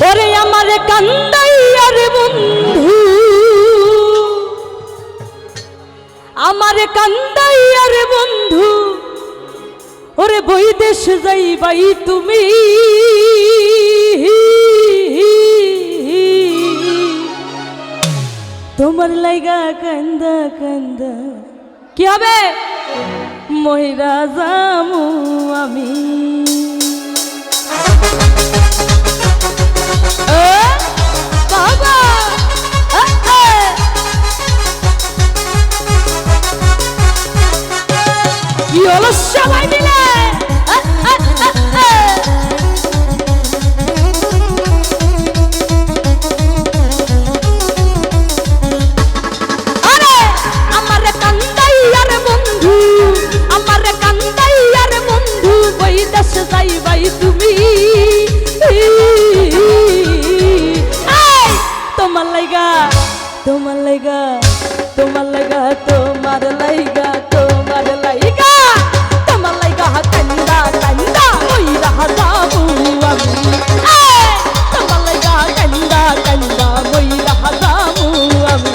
ওরে আমার কান্দাইয়ার বন্ধু, আমার কান্দাইয়ার বন্ধু, ওরে বৈদেশ যাইবাই তুমি, তোমার লাইগা কান্দা কান্দা কি হবে মহিরা যামু আমি। বাবা কি হলো সবাই মিলে যাইবাই তুমি, তোমার লাইগা তোমার লাইগা তোমার লাইগা তোমার লাইগা তোমার লাইগা তোমার লাইগা কান্দা কান্দা ওই রাহা যাবো আমি, তোমার লাইগা কান্দা কান্দা ওই রাহা যাবো আমি।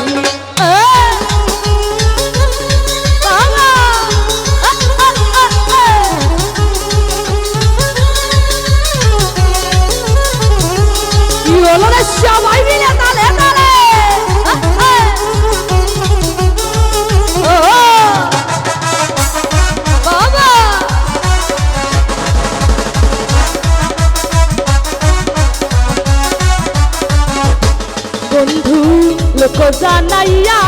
সবাই মিলে তালে তালে বাবা বন্ধু লোক জানাইয়া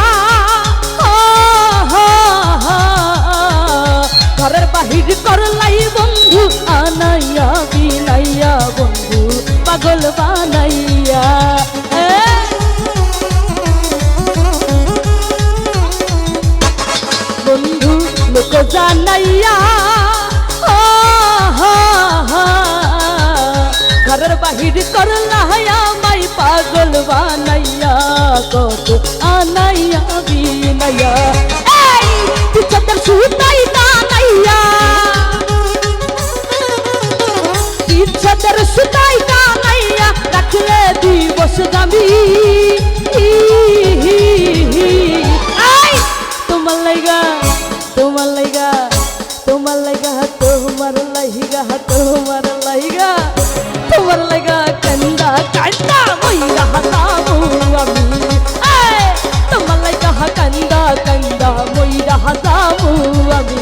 ঘরের বাহির করলাই বন্ধু আনাইয়া বিনাইয়া বন্ধু পাগল বানাইয়া। বন্ধু লোক জানাইয়া ঘরের বাহির করলাইয়া মাই পাগল বানাইয়া কত আনাইয়া বিনাইয়া পিছাদের সুতাই টানাইয়া পিছাদের সুতাই টানাইয়া রাখলে দিবস দামি তোমার লাইগা তোমার লাইগা তোমার লাইগা তোমার লাইগা তোমার লাইগা তোমার লাইগা কান্দা কান্দা মইরা হাসাবো আমি, তোমার লাইগা কান্দা কান্দা মইরা হাসাবো আমি।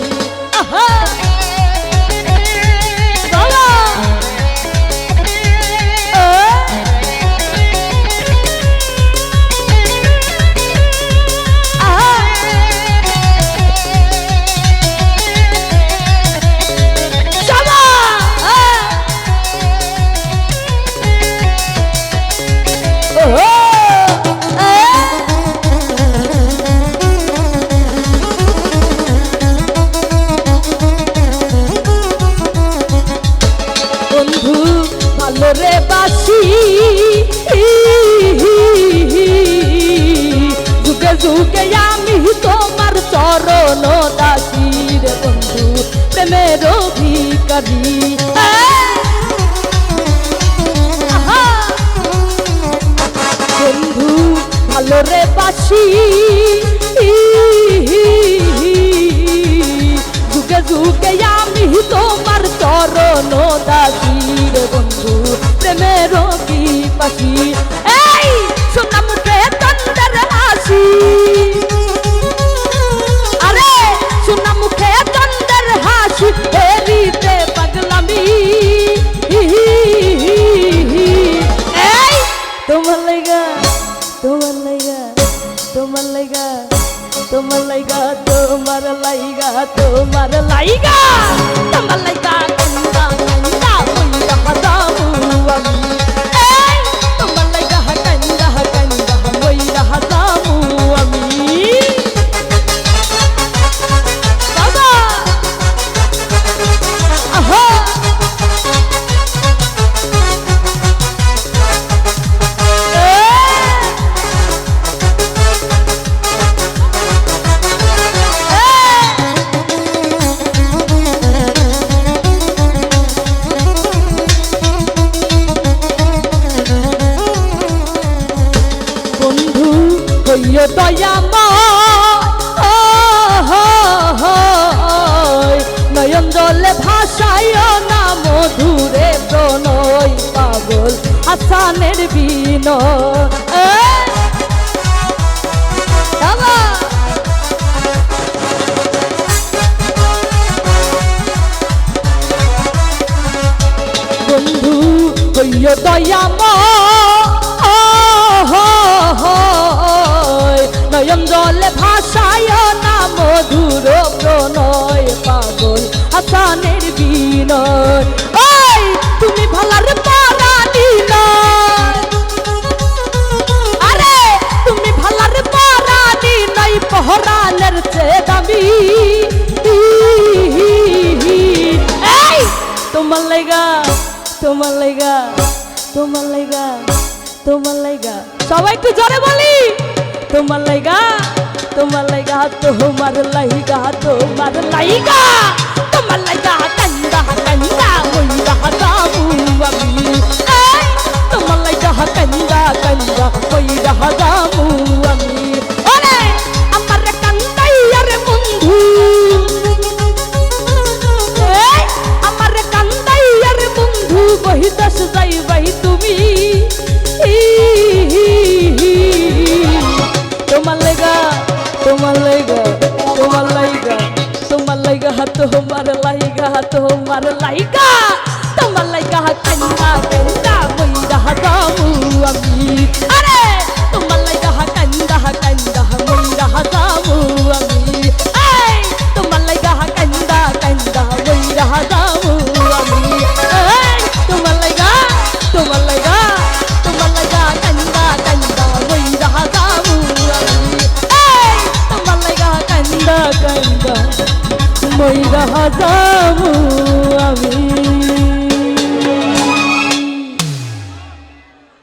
বন্ধু ভালো রে বাসি যুগে যুগে আমি তোমার চরণ দাসী রে বন্ধু প্রেমের ভিখারি। বন্ধু ভালো রে বাসি যুগে যুগে আমি তোমার চরণ দাসী রে বন্ধু প্রেমের পিপাসী। এই সোনা মুখে তন্দের হাসি, আরে সোনা মুখে তন্দের হাসি হেরিতে পাগলামি। এই তোমার লাইগা তোমার লাইগা তোমার লাইগা তোমার লাইগা তোমার লাইগা তোমার লাইগা তোমার লাইগা কান্দা কান্দা মইরা হাসাবো আমি, তোমার লাইগা কান্দা কান্দা মইরা হাসাবো আমি। বাবা আহা কইও দয়াময় নয়ন জলে ভাষায় না মধুরে প্রণয় পাগল হাসানের বিনয় বন্ধু কইও দয়াময় নয়ন জলে ভাষায় না মধুর প্রণয় পাগল হাসানের বিনয় ওই তুমি ভালার পারানি নয় আরে তুমি ভালার পারানি নয় পহরানের চেয়ে দামি এই তোমার লাইগা তোমার লাইগা তোমার লাইগা তোমার লাইগা সবাই একটু জোরে বলি তোমার লাইগা তোমার লাইগা তোমার লাইগা তোমার লাইগা তোমার লাইগা কান্দা কান্দা হইরা যাবো আমি এই তোমার লাইগা কান্দা কান্দা হইরা যাবো আমি ওরে আমার কান্দাইয়া রে বন্ধু এই আমার কান্দাইয়া রে বন্ধু বহিদাস যাইবাই তুমি তোমার লাইগা তোমার লাইগা তোমার লাইগা তোমার লাইগা তোমার লাইগা তোমার লাইগা তোমার লাইগা কান্দা কান্দা মইরা যাবো আমি আরে তোমার লাইগা কান্দা কান্দা মইরা যাবো আমি এই তোমার লাইগা কান্দা কান্দা মইরা যাবো আমি এই তোমার লাইগা তোমার লাইগা তোমার লাইগা কান্দা কান্দা মইরা যাবো আমি এই তোমার লাইগা কান্দা কান্দা মইরা যাবো আমি